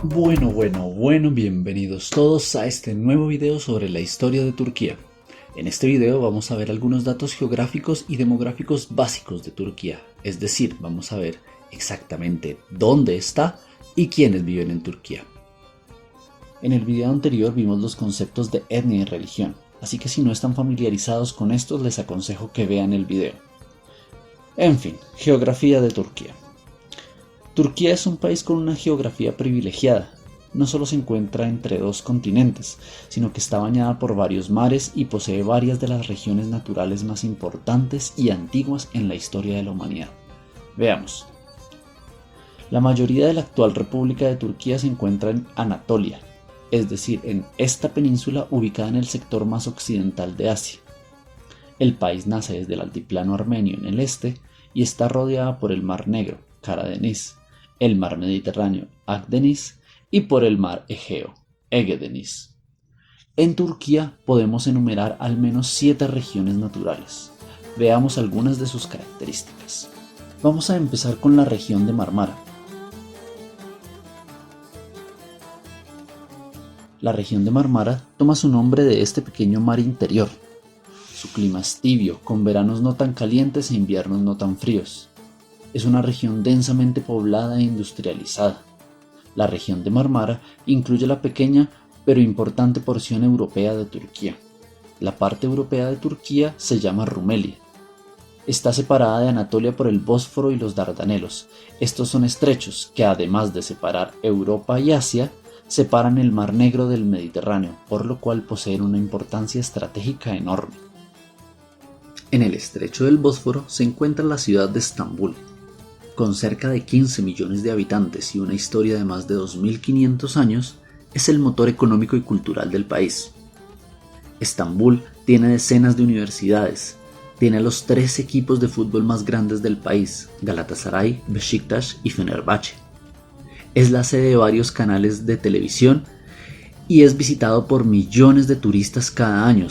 Bueno, bienvenidos todos a este nuevo video sobre la historia de Turquía. En este video vamos a ver algunos datos geográficos y demográficos básicos de Turquía, es decir, vamos a ver exactamente dónde está y quiénes viven en Turquía. En el video anterior vimos los conceptos de etnia y religión, así que si no están familiarizados con estos les aconsejo que vean el video. En fin, geografía de Turquía. Turquía es un país con una geografía privilegiada. No solo se encuentra entre dos continentes, sino que está bañada por varios mares y posee varias de las regiones naturales más importantes y antiguas en la historia de la humanidad. Veamos. La mayoría de la actual República de Turquía se encuentra en Anatolia, es decir, en esta península ubicada en el sector más occidental de Asia. El país nace desde el altiplano armenio en el este y está rodeada por el Mar Negro, Karadeniz, el Mar Mediterráneo, Akdeniz, y por el Mar Egeo, Egedeniz. En Turquía podemos enumerar al menos 7 regiones naturales. Veamos algunas de sus características. Vamos a empezar con la región de Marmara. La región de Marmara toma su nombre de este pequeño mar interior. Su clima es tibio, con veranos no tan calientes e inviernos no tan fríos. Es una región densamente poblada e industrializada. La región de Marmara incluye la pequeña pero importante porción europea de Turquía. La parte europea de Turquía se llama Rumelia. Está separada de Anatolia por el Bósforo y los Dardanelos. Estos son estrechos que, además de separar Europa y Asia, separan el Mar Negro del Mediterráneo, por lo cual poseen una importancia estratégica enorme. En el estrecho del Bósforo se encuentra la ciudad de Estambul. Con cerca de 15 millones de habitantes y una historia de más de 2500 años, es el motor económico y cultural del país. Estambul tiene decenas de universidades, tiene los 3 equipos de fútbol más grandes del país, Galatasaray, Beşiktaş y Fenerbahçe. Es la sede de varios canales de televisión y es visitado por millones de turistas cada año,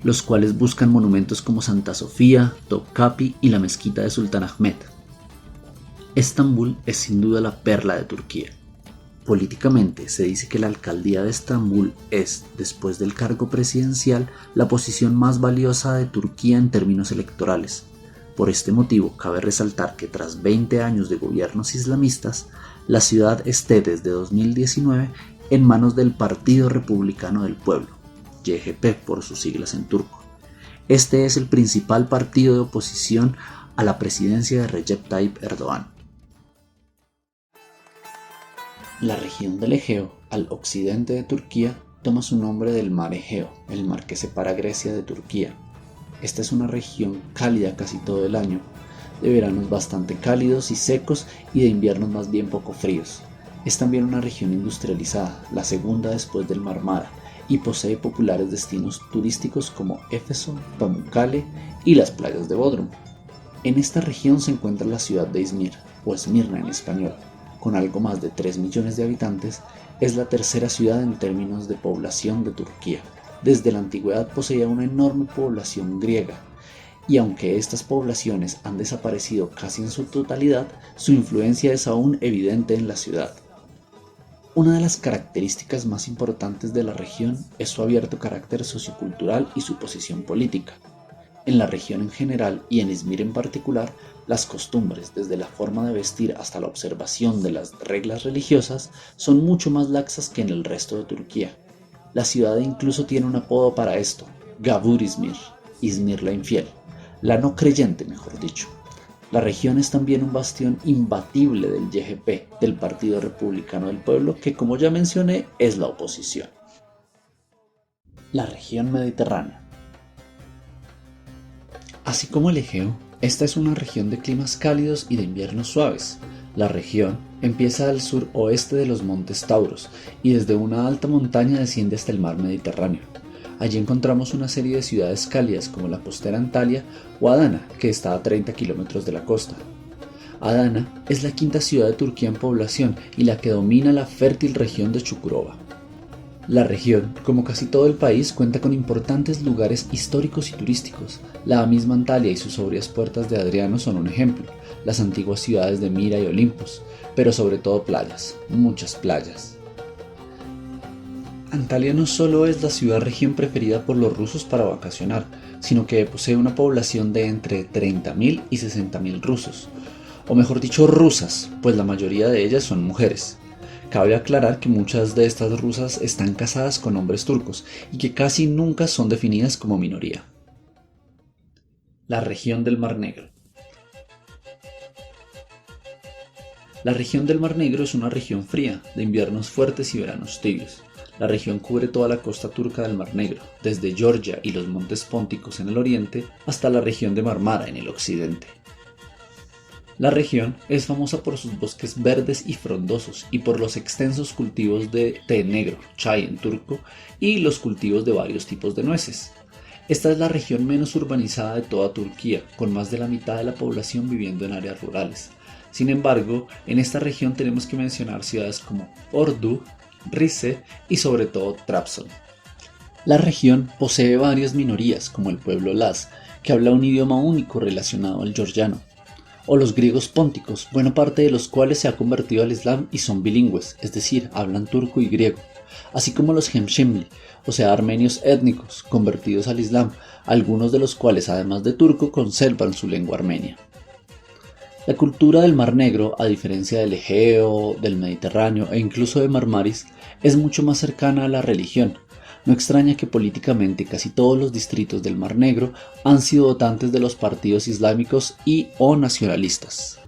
los cuales buscan monumentos como Santa Sofía, Topkapi y la mezquita de Sultanahmet. Estambul es sin duda la perla de Turquía. Políticamente se dice que la alcaldía de Estambul es, después del cargo presidencial, la posición más valiosa de Turquía en términos electorales. Por este motivo, cabe resaltar que tras 20 años de gobiernos islamistas, la ciudad esté desde 2019 en manos del Partido Republicano del Pueblo, CHP por sus siglas en turco. Este es el principal partido de oposición a la presidencia de Recep Tayyip Erdoğan. La región del Egeo, al occidente de Turquía, toma su nombre del mar Egeo, el mar que separa Grecia de Turquía. Esta es una región cálida casi todo el año, de veranos bastante cálidos y secos y de inviernos más bien poco fríos. Es también una región industrializada, la segunda después del Marmara, y posee populares destinos turísticos como Éfeso, Pamukkale y las playas de Bodrum. En esta región se encuentra la ciudad de Izmir, o Esmirna en español. Con algo más de 3 millones de habitantes, es la tercera ciudad en términos de población de Turquía. Desde la antigüedad poseía una enorme población griega, y aunque estas poblaciones han desaparecido casi en su totalidad, su influencia es aún evidente en la ciudad. Una de las características más importantes de la región es su abierto carácter sociocultural y su posición política. En la región en general y en Izmir en particular, las costumbres, desde la forma de vestir hasta la observación de las reglas religiosas, son mucho más laxas que en el resto de Turquía. La ciudad incluso tiene un apodo para esto, Gavur Izmir, Izmir la infiel, la no creyente mejor dicho. La región es también un bastión imbatible del CHP, del Partido Republicano del Pueblo, que como ya mencioné es la oposición. La región mediterránea. Así como el Egeo, esta es una región de climas cálidos y de inviernos suaves. La región empieza al suroeste de los montes Tauros y desde una alta montaña desciende hasta el mar Mediterráneo. Allí encontramos una serie de ciudades cálidas como la costera Antalya o Adana, que está a 30 kilómetros de la costa. Adana es la quinta ciudad de Turquía en población y la que domina la fértil región de Çukurova. La región, como casi todo el país, cuenta con importantes lugares históricos y turísticos. La misma Antalya y sus sobrias puertas de Adriano son un ejemplo, las antiguas ciudades de Mira y Olimpos, pero sobre todo playas, muchas playas. Antalya no solo es la ciudad-región preferida por los rusos para vacacionar, sino que posee una población de entre 30.000 y 60.000 rusos, o mejor dicho rusas, pues la mayoría de ellas son mujeres. Cabe aclarar que muchas de estas rusas están casadas con hombres turcos y que casi nunca son definidas como minoría. La región del Mar Negro. La región del Mar Negro es una región fría, de inviernos fuertes y veranos tibios. La región cubre toda la costa turca del Mar Negro, desde Georgia y los montes Pónticos en el oriente hasta la región de Marmara en el occidente. La región es famosa por sus bosques verdes y frondosos y por los extensos cultivos de té negro, chai en turco, y los cultivos de varios tipos de nueces. Esta es la región menos urbanizada de toda Turquía, con más de la mitad de la población viviendo en áreas rurales. Sin embargo, en esta región tenemos que mencionar ciudades como Ordu, Rize y sobre todo Trabzon. La región posee varias minorías, como el pueblo Laz, que habla un idioma único relacionado al georgiano, o los griegos pónticos, buena parte de los cuales se ha convertido al Islam y son bilingües, es decir, hablan turco y griego, así como los Hemshimli, o sea, armenios étnicos, convertidos al Islam, algunos de los cuales, además de turco, conservan su lengua armenia. La cultura del Mar Negro, a diferencia del Egeo, del Mediterráneo e incluso de Marmaris, es mucho más cercana a la religión. No extraña que políticamente casi todos los distritos del Mar Negro han sido votantes de los partidos islámicos y o nacionalistas.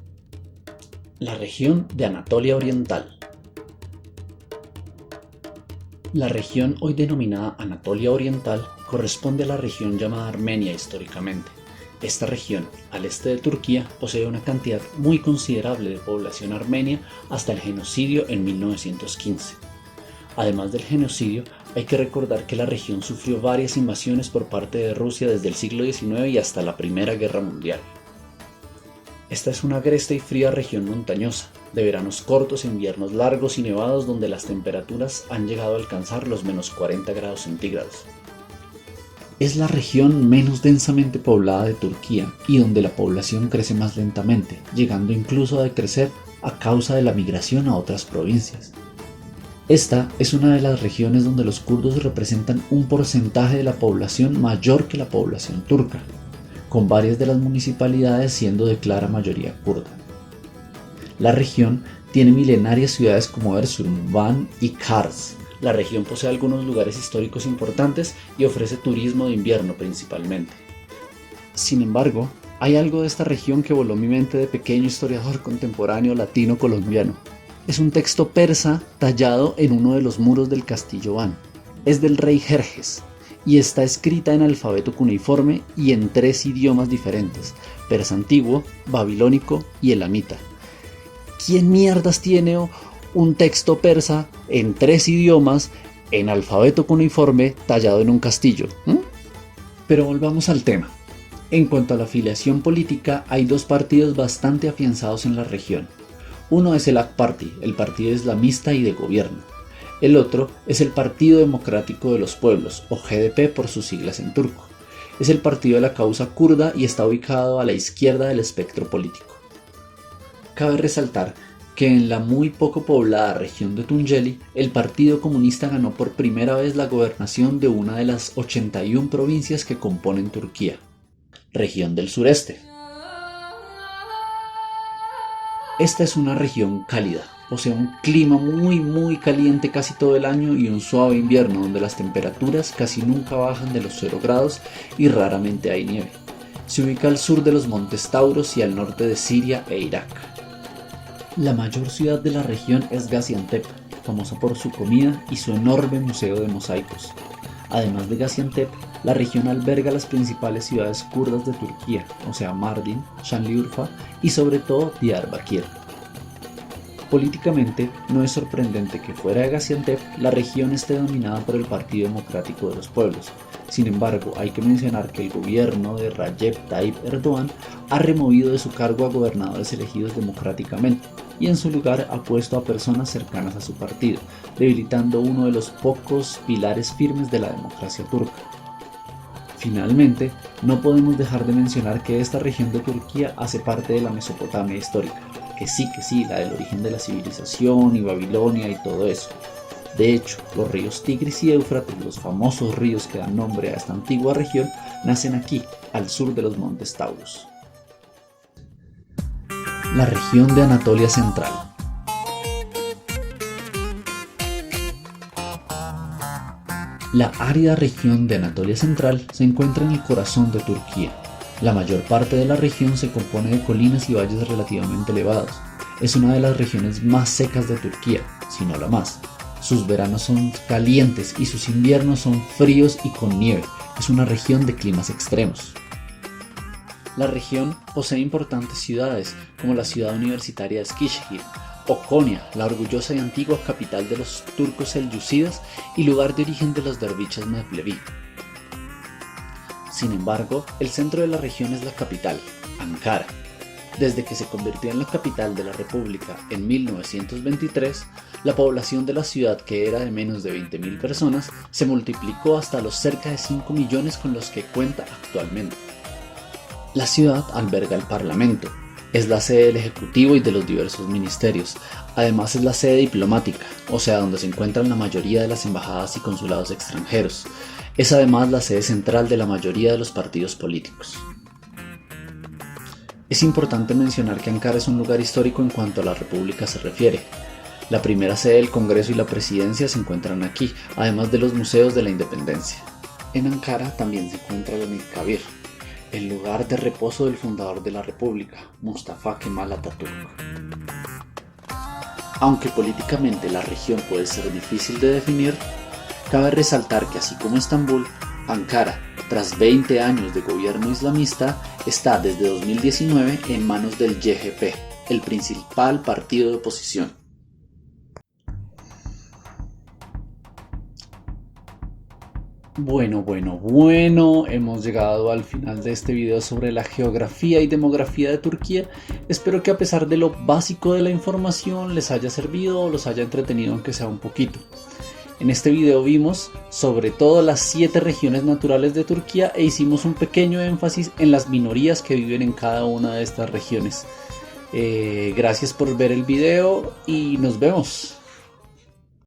La región de Anatolia Oriental. La región hoy denominada Anatolia Oriental corresponde a la región llamada Armenia históricamente. Esta región, al este de Turquía, posee una cantidad muy considerable de población armenia hasta el genocidio en 1915. Además del genocidio, hay que recordar que la región sufrió varias invasiones por parte de Rusia desde el siglo XIX y hasta la Primera Guerra Mundial. Esta es una agresta y fría región montañosa, de veranos cortos e inviernos largos y nevados donde las temperaturas han llegado a alcanzar los menos 40 grados centígrados. Es la región menos densamente poblada de Turquía y donde la población crece más lentamente, llegando incluso a decrecer a causa de la migración a otras provincias. Esta es una de las regiones donde los kurdos representan un porcentaje de la población mayor que la población turca, con varias de las municipalidades siendo de clara mayoría kurda. La región tiene milenarias ciudades como Erzurum, Van y Kars. La región posee algunos lugares históricos importantes y ofrece turismo de invierno principalmente. Sin embargo, hay algo de esta región que voló mi mente de pequeño historiador contemporáneo latino-colombiano. Es un texto persa tallado en uno de los muros del castillo Van. Es del rey Jerjes y está escrita en alfabeto cuneiforme y en 3 idiomas diferentes: persa antiguo, babilónico y elamita. ¿Quién mierdas tiene un texto persa en 3 idiomas en alfabeto cuneiforme tallado en un castillo? Pero volvamos al tema. En cuanto a la afiliación política, hay 2 partidos bastante afianzados en la región. Uno es el AK Party, el partido islamista y de gobierno. El otro es el Partido Democrático de los Pueblos, o GDP por sus siglas en turco. Es el partido de la causa kurda y está ubicado a la izquierda del espectro político. Cabe resaltar que en la muy poco poblada región de Tunceli, el Partido Comunista ganó por primera vez la gobernación de una de las 81 provincias que componen Turquía, región del sureste. Esta es una región cálida, posee un clima muy caliente casi todo el año y un suave invierno donde las temperaturas casi nunca bajan de los 0 grados y raramente hay nieve. Se ubica al sur de los montes Tauros y al norte de Siria e Irak. La mayor ciudad de la región es Gaziantep, famosa por su comida y su enorme museo de mosaicos. Además de Gaziantep, la región alberga las principales ciudades kurdas de Turquía, o sea Mardin, Şanlıurfa y sobre todo Diyarbakir. Políticamente, no es sorprendente que fuera de Gaziantep la región esté dominada por el Partido Democrático de los Pueblos. Sin embargo, hay que mencionar que el gobierno de Recep Tayyip Erdoğan ha removido de su cargo a gobernadores elegidos democráticamente y en su lugar ha puesto a personas cercanas a su partido, debilitando uno de los pocos pilares firmes de la democracia turca. Finalmente, no podemos dejar de mencionar que esta región de Turquía hace parte de la Mesopotamia histórica, que sí, la del origen de la civilización y Babilonia y todo eso. De hecho, los ríos Tigris y Éufrates, los famosos ríos que dan nombre a esta antigua región, nacen aquí, al sur de los montes Taurus. La región de Anatolia Central. La árida región de Anatolia Central se encuentra en el corazón de Turquía. La mayor parte de la región se compone de colinas y valles relativamente elevados. Es una de las regiones más secas de Turquía, si no la más. Sus veranos son calientes y sus inviernos son fríos y con nieve. Es una región de climas extremos. La región posee importantes ciudades, como la ciudad universitaria de Eskişehir, o Konya, la orgullosa y antigua capital de los turcos selyúcidas y lugar de origen de los derviches Mevlevi. Sin embargo, el centro de la región es la capital, Ankara. Desde que se convirtió en la capital de la República en 1923, la población de la ciudad, que era de menos de 20.000 personas, se multiplicó hasta los cerca de 5 millones con los que cuenta actualmente. La ciudad alberga el Parlamento, es la sede del Ejecutivo y de los diversos ministerios. Además es la sede diplomática, o sea, donde se encuentran la mayoría de las embajadas y consulados extranjeros. Es además la sede central de la mayoría de los partidos políticos. Es importante mencionar que Ankara es un lugar histórico en cuanto a la República se refiere. La primera sede del Congreso y la Presidencia se encuentran aquí, además de los museos de la Independencia. En Ankara también se encuentra la Anıtkabir, el lugar de reposo del fundador de la República, Mustafa Kemal Atatürk. Aunque políticamente la región puede ser difícil de definir, cabe resaltar que así como Estambul, Ankara, tras 20 años de gobierno islamista, está desde 2019 en manos del CHP, el principal partido de oposición. Bueno, hemos llegado al final de este video sobre la geografía y demografía de Turquía. Espero que a pesar de lo básico de la información les haya servido o los haya entretenido aunque sea un poquito. En este video vimos sobre todo las 7 regiones naturales de Turquía e hicimos un pequeño énfasis en las minorías que viven en cada una de estas regiones. Gracias por ver el video y nos vemos.